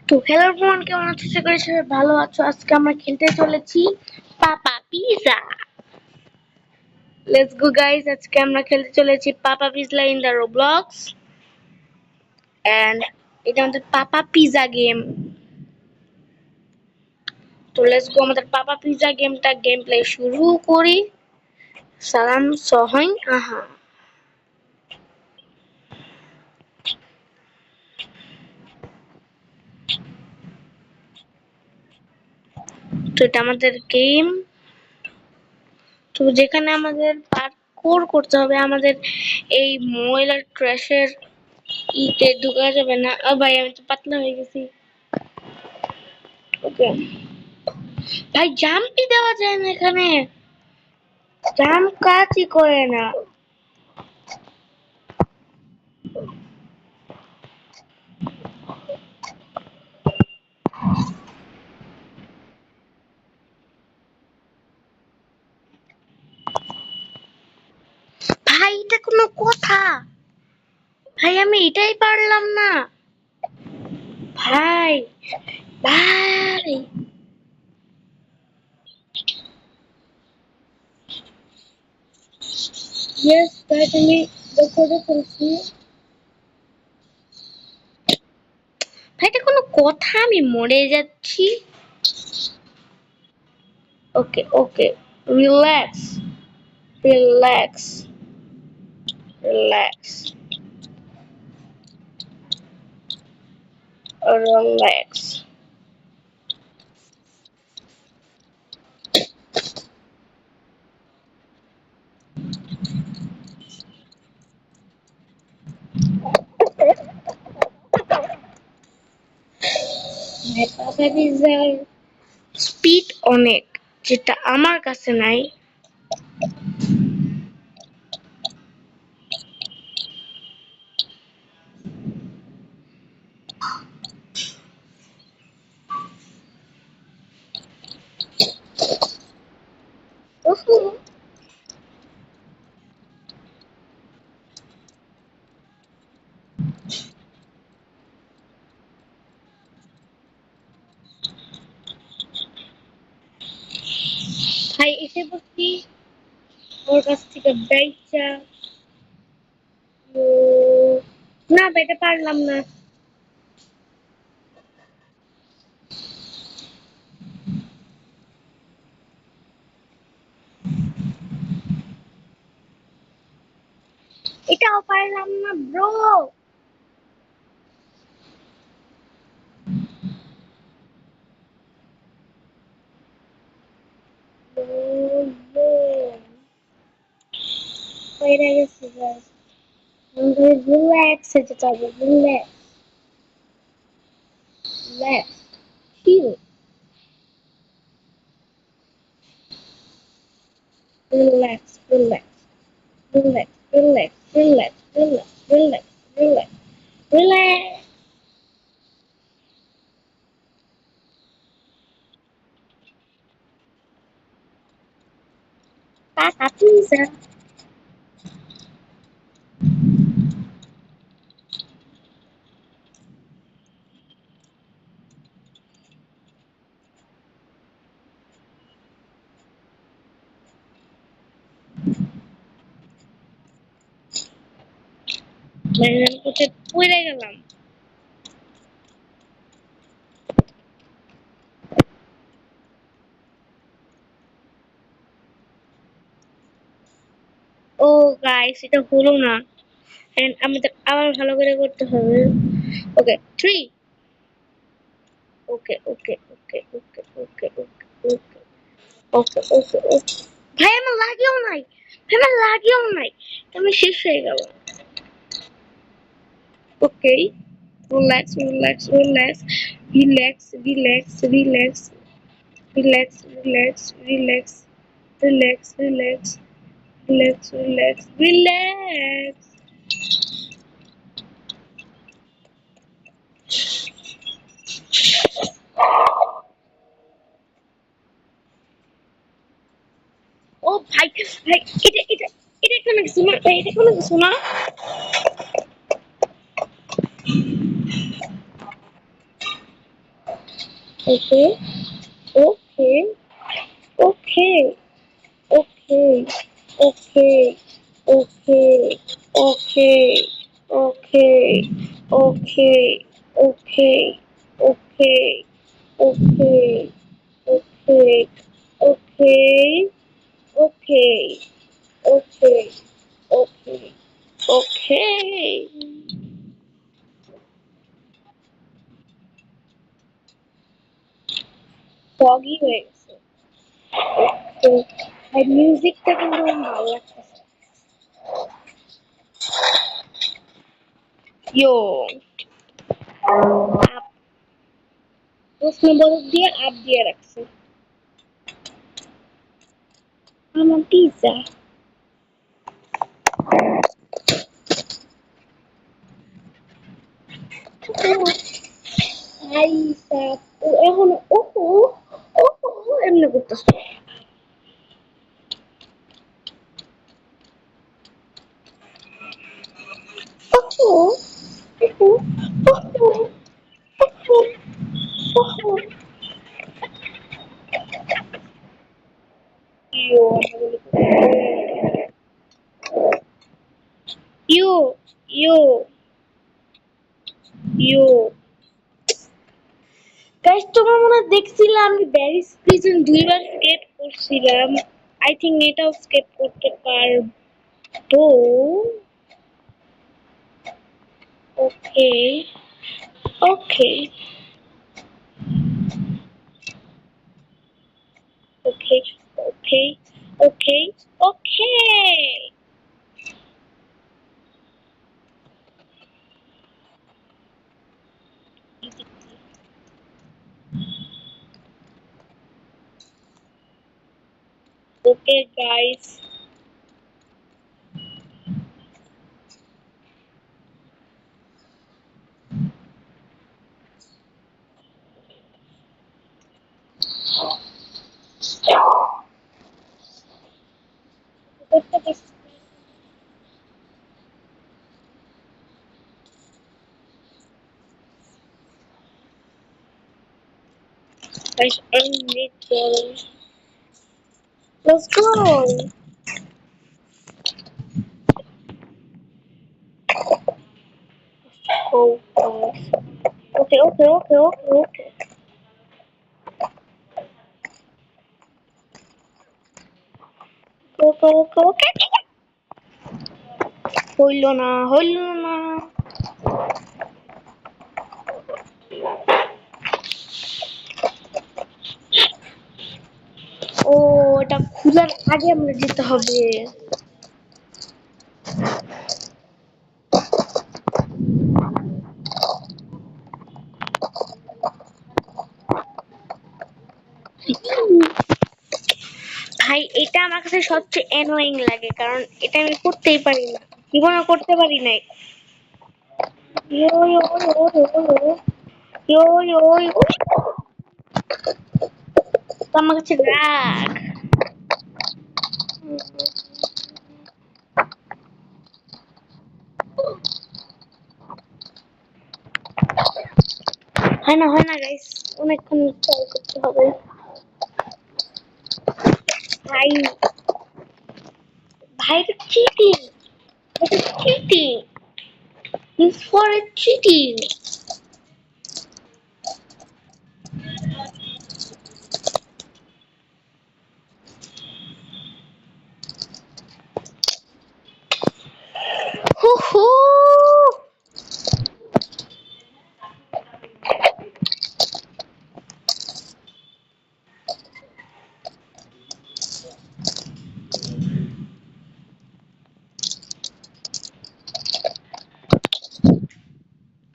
তো hello everyone, কেমন আছো? আশা করি সবাই ভালো আছো। আজকে আমরা খেলতে চলেছি papa pizza. Let's go guys, আজকে আমরা খেলতে চলেছি papa pizza in the Roblox and এটা আমাদের পাপা পিজা গেম। তো লেটস গো, আমাদের পাপা পিজা গেম প্লে শুরু করি। সালাম সহই আহা। তো এটা আমাদের গেম। তো যেখানে আমাদের পার্কোর করতে হবে, আমাদের এই ময়লার ট্র্যাশের ইতে ঢোকা যাবে না। ভাই আমি তো পাতলা হয়ে গেছি। ওকে ভাই, জাম্পই দেওয়া যায় না এখানে, জাম্প কাজই করে না। ভাই এটা কোনো কথা? ভাই আমি এটাই পারলাম না। ভাই ভাই ইয়েস ভাই, তুমি করে ফেলছি। ভাই এটা কোনো কথা? আমি মরে যাচ্ছি। ওকে ওকে, রিল্যাক্স রিল্যাক্স রিল্যাক্স রিল্যাক্স। পাপা পিৎজার স্পিড অনেক, যেটা আমার কাছে নাই। ভাই এসে বলছি ওর কাছ থেকে বাইচা। না ভাই, এটা পারলাম না। এটাও পারলাম না ব্রো। হয়ে গেছে গাইস, আমাদের রিল্যাক্স যেতে হবে। Relax relax chill. Relax relax relax relax relax relax relax relax relax. Papa pizza. মানে কোথায় পড়ে গেলাম। ও গাইস, এটা হলো না। And আমাদের আবার ভালো করে করতে হবে। ওকে 3। ওকে okay okay okay okay okay okay okay okay ওকে। ভাই আমার লাগেও নাই, ভাই আমার লাগেও নাই, আমি শেষ হয়ে গেল। Okay, relax relax relax relax relax relax relax relax relax relax relax relax relax relax. ও ভাই ভাই, এটা এটা কোনো কিছু না ভাই, এটা কোনো কিছু না। Okay, okay, okay, okay, okay, okay, okay, okay, okay, okay, okay, okay, okay, okay, okay, okay, okay, okay. Foggy হয়ে গেছে। তো আর মিউজিকটা কিন্তু আমার ভালো লাগতেছে। ইয়ো আপ প্রশ্ন বোধক দিয়ে আপ দিয়ে রাখছে। আমার পিজ্জা। আইসা ও এখন ওহো ওহো এমনি করতেছে। ওহো ওহো ওহো ওহো ওহো ইয়ো ইয়ো ইয়ো ইয়ো গাইস তোমার মনে হয় দেখছিলাম আমি ব্যারিস প্রিজন দুইবার স্কেপ করছিলাম। আই থিঙ্ক এটাও স্কেপ করতে পারবো। Okay okay okay okay okay okay okay guys guys I need to let's go go go okay okay okay okay okay go go go okay হইল না হইল না ও এটা খোলার আগে আমরা যেতে হবে ভাই এটা আমার কাছে সবচেয়ে অ্যানোয়িং লাগে কারণ এটা আমি করতেই পারি না জীবনে করতে পারি নাই ইয়ো ইয়ো ইয়ো ইয়ো ইয়ো ইয়ো ইয়ো আমার কাছে রাগ হয় না গাইস অনেকক্ষণ ট্রাই করতে হবে ভাই ভাই এটা চিটিং এটা cheating is for a cheating হু হু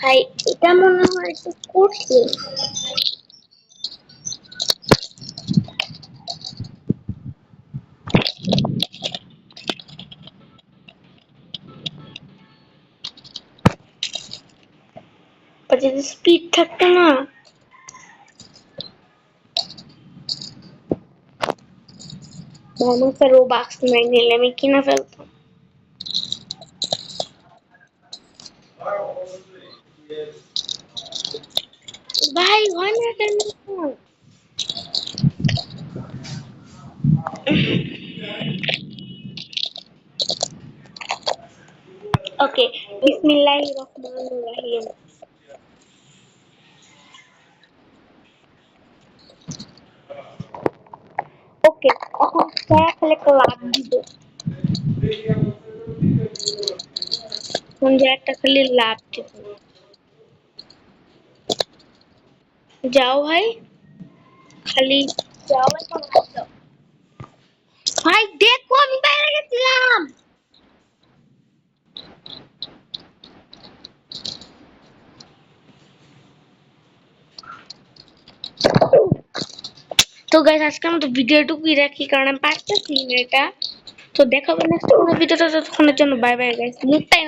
ভাই এটা মনে হয় একটু কঠিন বা যদি স্পিড থাকতো না মনে ও বাক্স নাই নিলে আমি কিনা ফেলতাম ভাই হয় না কেন? ওকে, বিসমিল্লাহির রহমানির রহিম। ওকে, এখন স্যার খালি একটা লাভ দিব। কোন যে একটা খালি লাভ দিব। যাও ভাই, খালি যাও, এখন যাও। ভাই দেখো আমি বাইরে গেছিলাম। তো গাইস আজকে আমাদের ভিডিওটুকুই রাখি, কারণ আমি পারতেছি না এটা। তো দেখা হবে নেক্সট কোনো ভিডিওটা, ততক্ষণের জন্য বাই বাই গাইস। মুখটাই